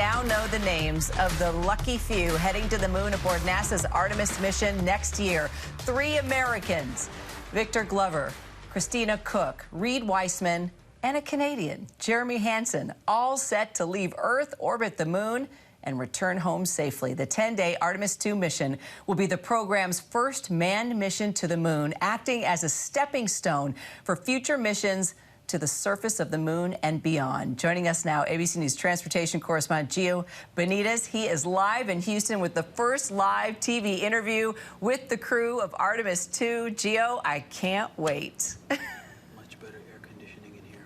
now know the names of the lucky few heading to the moon aboard NASA's Artemis mission next year. 3 Americans, Victor Glover, Christina Cook, Reed Weissman, and a Canadian, Jeremy Hansen, all set to leave Earth, orbit the moon, and return home safely. The 10-day Artemis II mission will be the program's first manned mission to the moon, acting as a stepping stone for future missions to the surface of the moon and beyond. Joining us now, ABC News transportation correspondent Gio Benitez. He is live in Houston with the first live TV interview with the crew of Artemis II. Gio, I can't wait. Much better air conditioning in here.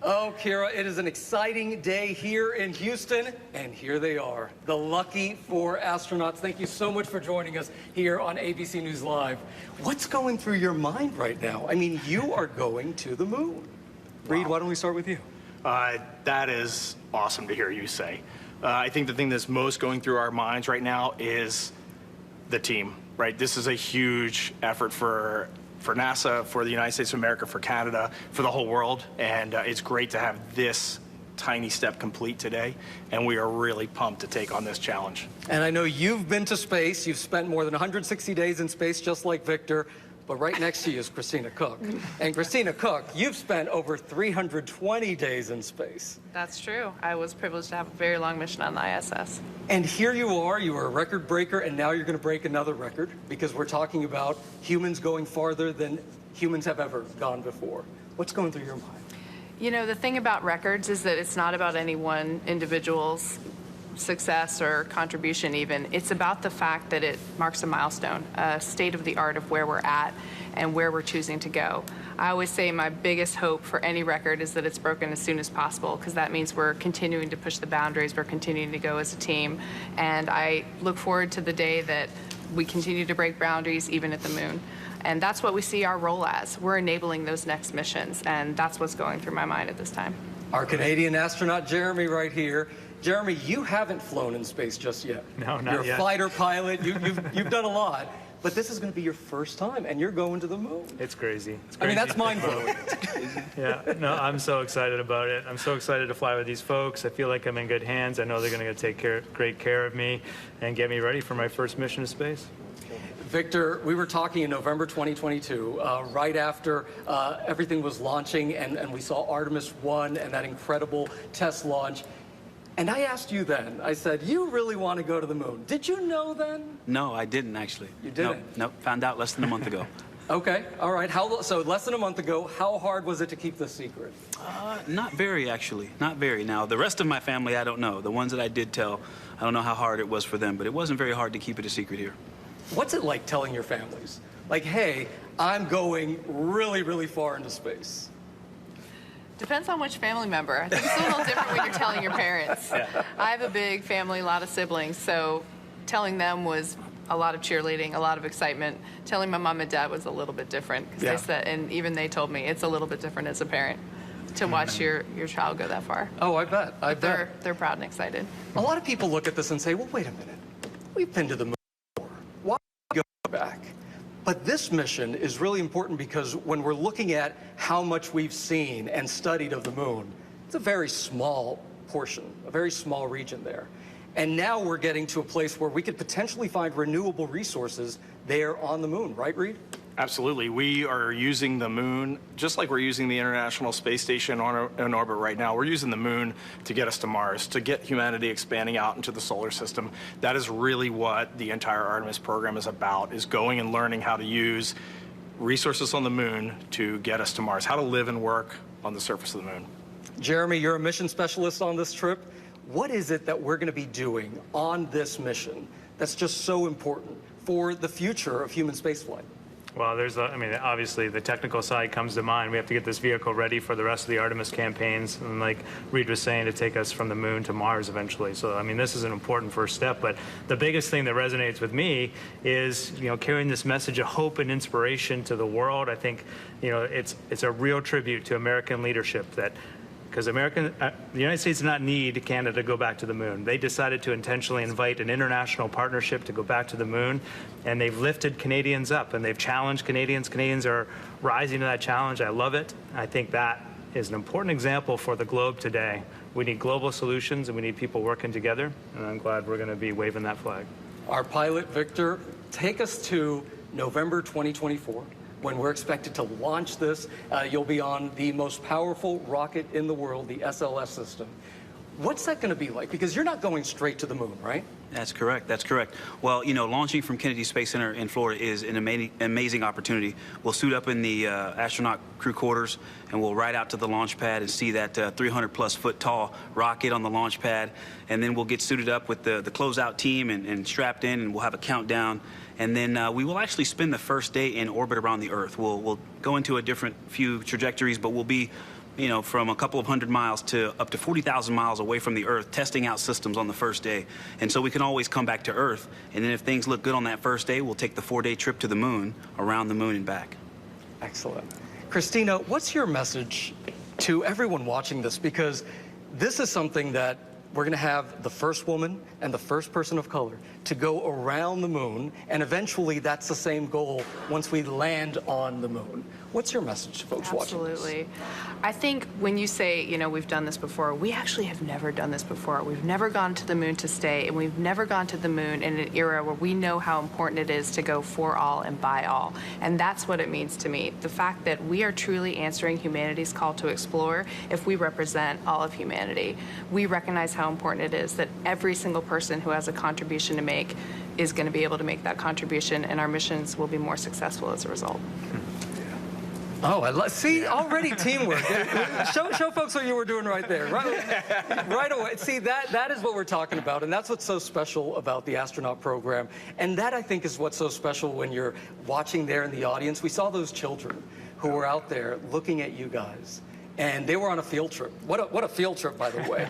Oh, Kira, it is an exciting day here in Houston, and here they are, the lucky 4 astronauts. Thank you so much for joining us here on ABC News Live. What's going through your mind right now? I mean, you are going to the moon. Reed, why don't we start with you? That is awesome to hear you say. I think the thing that's most going through our minds right now is the team, right? This is a huge effort for NASA, for the United States of America, for Canada, for the whole world, and it's great to have this tiny step complete today, and we are really pumped to take on this challenge. And I know you've been to space. You've spent more than 160 days in space, just like Victor. But right next to you is Christina Cook. And Christina Cook, you've spent over 320 days in space. That's true. I was privileged to have a very long mission on the ISS. And here you are a record breaker, and now you're going to break another record because we're talking about humans going farther than humans have ever gone before. What's going through your mind? You know, the thing about records is that it's not about any one individual's success or contribution even. It's about the fact that it marks a milestone, a state of the art of where we're at and where we're choosing to go. I always say my biggest hope for any record is that it's broken as soon as possible, because that means we're continuing to push the boundaries, we're continuing to go as a team, and I look forward to the day that we continue to break boundaries even at the moon. And that's what we see our role as. We're enabling those next missions, and that's what's going through my mind at this time. Our Canadian astronaut Jeremy right here. Jeremy, you haven't flown in space just yet. No, not You're a yet. fighter pilot. You've done a lot. But this is going to be your first time, and you're going to the moon. It's crazy. It's I mean, crazy. that's mind-blowing. Yeah, no, I'm so excited about it. I'm so excited to fly with these folks. I feel like I'm in good hands. I know they're going to take great care of me and get me ready for my first mission to space. Victor, we were talking in November 2022, right after everything was launching, and we saw Artemis I and that incredible test launch. And I asked you then, I said, you really want to go to the moon. Did you know then? No, I didn't actually. You didn't? Nope, found out less than a month ago. Okay, all right. So less than a month ago, how hard was it to keep this secret? Not very, actually. Not very. Now, the rest of my family, I don't know. The ones that I did tell, I don't know how hard it was for them, but it wasn't very hard to keep it a secret here. What's it like telling your families? Like, hey, I'm going really, really far into space. Depends on which family member. I think it's a little different when you're telling your parents. Yeah. I have a big family, a lot of siblings, so telling them was a lot of cheerleading, a lot of excitement. Telling my mom and dad was a little bit different, because they said, and even they told me it's a little bit different as a parent to watch your child go that far. Oh, I bet. I bet. They're proud and excited. A lot of people look at this and say, well, wait a minute. We've been to the moon before. Why go back? But this mission is really important because when we're looking at how much we've seen and studied of the moon, it's a very small portion, a very small region there. And now we're getting to a place where we could potentially find renewable resources there on the moon, right, Reed? Absolutely. We are using the moon, just like we're using the International Space Station in orbit right now. We're using the moon to get us to Mars, to get humanity expanding out into the solar system. That is really what the entire Artemis program is about, is going and learning how to use resources on the moon to get us to Mars, how to live and work on the surface of the moon. Jeremy, you're a mission specialist on this trip. What is it that we're going to be doing on this mission that's just so important for the future of human spaceflight? Well, I mean, obviously the technical side comes to mind. We have to get this vehicle ready for the rest of the Artemis campaigns, and like Reed was saying, to take us from the moon to Mars eventually. So, I mean, this is an important first step. But the biggest thing that resonates with me is, carrying this message of hope and inspiration to the world. I think, it's a real tribute to American leadership that. Because the United States did not need Canada to go back to the moon. They decided to intentionally invite an international partnership to go back to the moon, and they've lifted Canadians up, and they've challenged Canadians. Canadians are rising to that challenge. I love it. I think that is an important example for the globe today. we need global solutions, and we need people working together, and I'm glad we're going to be waving that flag. Our pilot, Victor, take us to November 2024, when we're expected to launch this. You'll be on the most powerful rocket in the world, the SLS system. What's that going to be like? Because you're not going straight to the moon, right? That's correct. That's correct. Well, you know, launching from Kennedy Space Center in Florida is an amazing opportunity. We'll suit up in the astronaut crew quarters, and we'll ride out to the launch pad and see that 300-plus foot tall rocket on the launch pad. And then we'll get suited up with the closeout team and strapped in, and we'll have a countdown. And then we will actually spend the first day in orbit around the Earth. We'll go into a different few trajectories, but we'll be, you know, from a couple of hundred miles to up to 40,000 miles away from the Earth, testing out systems on the first day. And so we can always come back to Earth. And then if things look good on that first day, we'll take the 4-day trip to the moon, around the moon and back. Excellent. Christina, what's your message to everyone watching this? Because this is something that we're going to have the first woman and the first person of color to go around the moon, and eventually that's the same goal once we land on the moon. What's your message to folks watching this? Absolutely. I think when you say, you know, we've done this before, we actually have never done this before. We've never gone to the moon to stay, and we've never gone to the moon in an era where we know how important it is to go for all and by all. And that's what it means to me. The fact that we are truly answering humanity's call to explore if we represent all of humanity. We recognize how important it is that every single person who has a contribution to make is going to be able to make that contribution, and our missions will be more successful as a result. Oh, see, already teamwork. Show folks what you were doing right there. Right away. See, that is what we're talking about, and that's what's so special about the astronaut program. And that, I think, is what's so special when you're watching there in the audience. We saw those children who were out there looking at you guys, and they were on a field trip. What a field trip, by the way.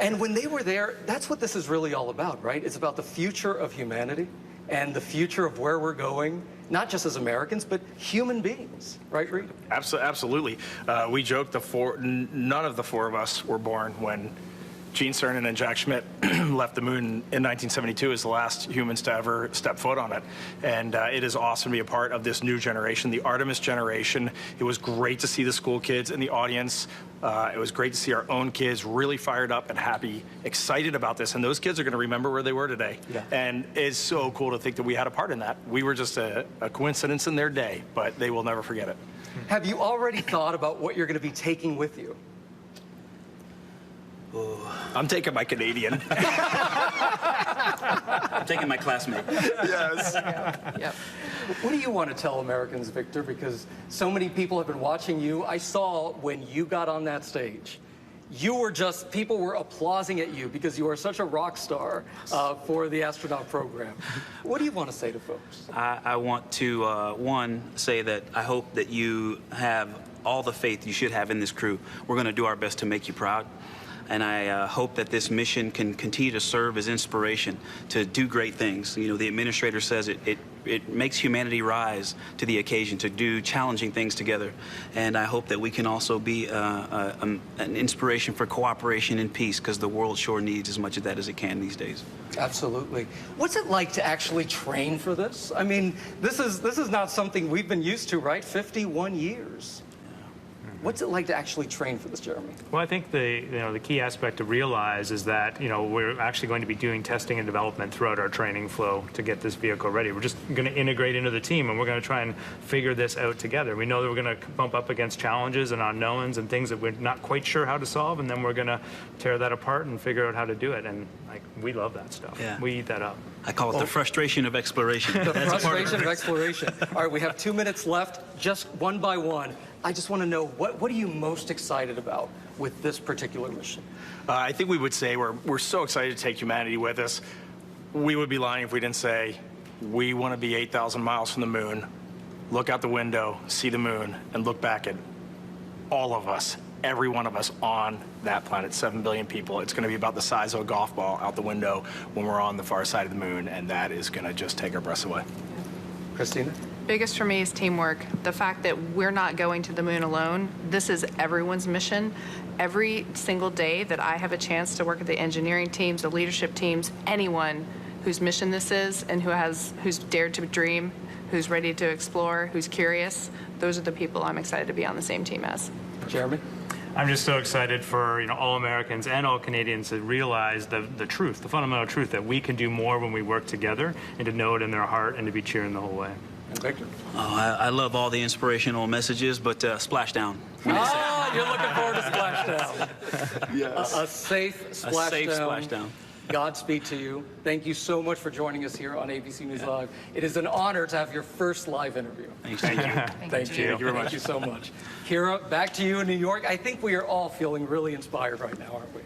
And when they were there, that's what this is really all about, right? It's about the future of humanity and the future of where we're going, not just as Americans, but human beings, right, Reed? Absolutely. We joke none of the four of us were born when Gene Cernan and Jack Schmitt left the moon in 1972 as the last humans to ever step foot on it. And it is awesome to be a part of this new generation, the Artemis generation. It was great to see the school kids in the audience. It was great to see our own kids really fired up and happy, excited about this. And those kids are going to remember where they were today. Yeah. And it's so cool to think that we had a part in that. We were just a coincidence in their day, but they will never forget it. Have you already thought about what you're going to be taking with you? I'm taking my Canadian. I'm taking my classmate. Yes. Yep. What do you want to tell Americans, Victor? Because so many people have been watching you. I saw when you got on that stage, people were applauding at you because you are such a rock star for the astronaut program. What do you want to say to folks? I want to, one, say that I hope that you have all the faith you should have in this crew. We're going to do our best to make you proud. And I hope that this mission can continue to serve as inspiration to do great things. You know, the administrator says it makes humanity rise to the occasion to do challenging things together. And I hope that we can also be an inspiration for cooperation and peace, because the world sure needs as much of that as it can these days. Absolutely. What's it like to actually train for this? I mean, this is not something we've been used to, right? 51 years. What's it like to actually train for this, Jeremy? Well, I think the key aspect to realize is that we're actually going to be doing testing and development throughout our training flow to get this vehicle ready. We're just going to integrate into the team, and we're going to try and figure this out together. We know that we're going to bump up against challenges and unknowns and things that we're not quite sure how to solve, and then we're going to tear that apart and figure out how to do it. And we love that stuff. Yeah. We eat that up. I call it the frustration of exploration. The frustration of exploration. All right, we have 2 minutes left, just one by one. I just want to know, what are you most excited about with this particular mission? I think we would say we're so excited to take humanity with us. We would be lying if we didn't say we want to be 8,000 miles from the moon, look out the window, see the moon, and look back at all of us, every one of us on that planet, 7 billion people. It's going to be about the size of a golf ball out the window when we're on the far side of the moon, and that is going to just take our breaths away. Christina? Biggest for me is teamwork. The fact that we're not going to the moon alone. This is everyone's mission. Every single day that I have a chance to work with the engineering teams, the leadership teams, anyone whose mission this is and who's dared to dream, who's ready to explore, who's curious, those are the people I'm excited to be on the same team as. Jeremy? I'm just so excited for all Americans and all Canadians to realize the truth, the fundamental truth that we can do more when we work together, and to know it in their heart and to be cheering the whole way. And Victor? Oh, I love all the inspirational messages, but splashdown. Oh, you're looking forward to splashdown. Yes. A safe splashdown. A safe splashdown. Godspeed to you. Thank you so much for joining us here on ABC News Live. It is an honor to have your first live interview. Thank you. Thank you. Thank you very much. Thank you so much. Kira, back to you in New York. I think we are all feeling really inspired right now, aren't we?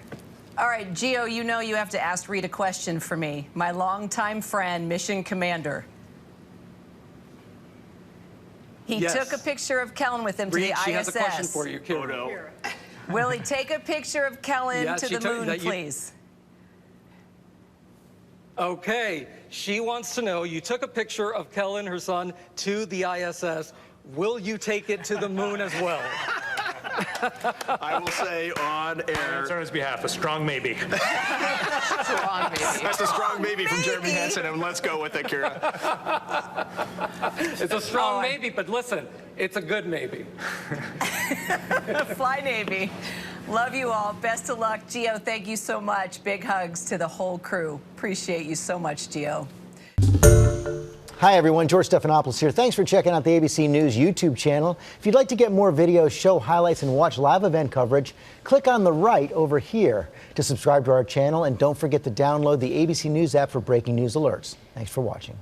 All right, Gio, you know you have to ask Reed a question for me. My longtime friend, mission commander. He Yes. took a picture of Kellen with him to Reed, the she ISS. has a question for you, Kira. Oh, no. Will he take a picture of Kellen Yeah, to she the took- moon, that you- please? Okay, she wants to know, you took a picture of Kellen, her son, to the ISS. Will you take it to the moon as well? I will say on air. On his behalf, a strong maybe. Strong, maybe. That's a strong maybe from Jeremy Maybe. Hansen, and let's go with it, Kira. It's a strong Oh, maybe, but listen, it's a good maybe. Fly Navy. Love you all. Best of luck. Gio, thank you so much. Big hugs to the whole crew. Appreciate you so much, Gio. Hi, everyone. George Stephanopoulos here. Thanks for checking out the ABC News YouTube channel. If you'd like to get more videos, show highlights, and watch live event coverage, click on the right over here to subscribe to our channel. And don't forget to download the ABC News app for breaking news alerts. Thanks for watching.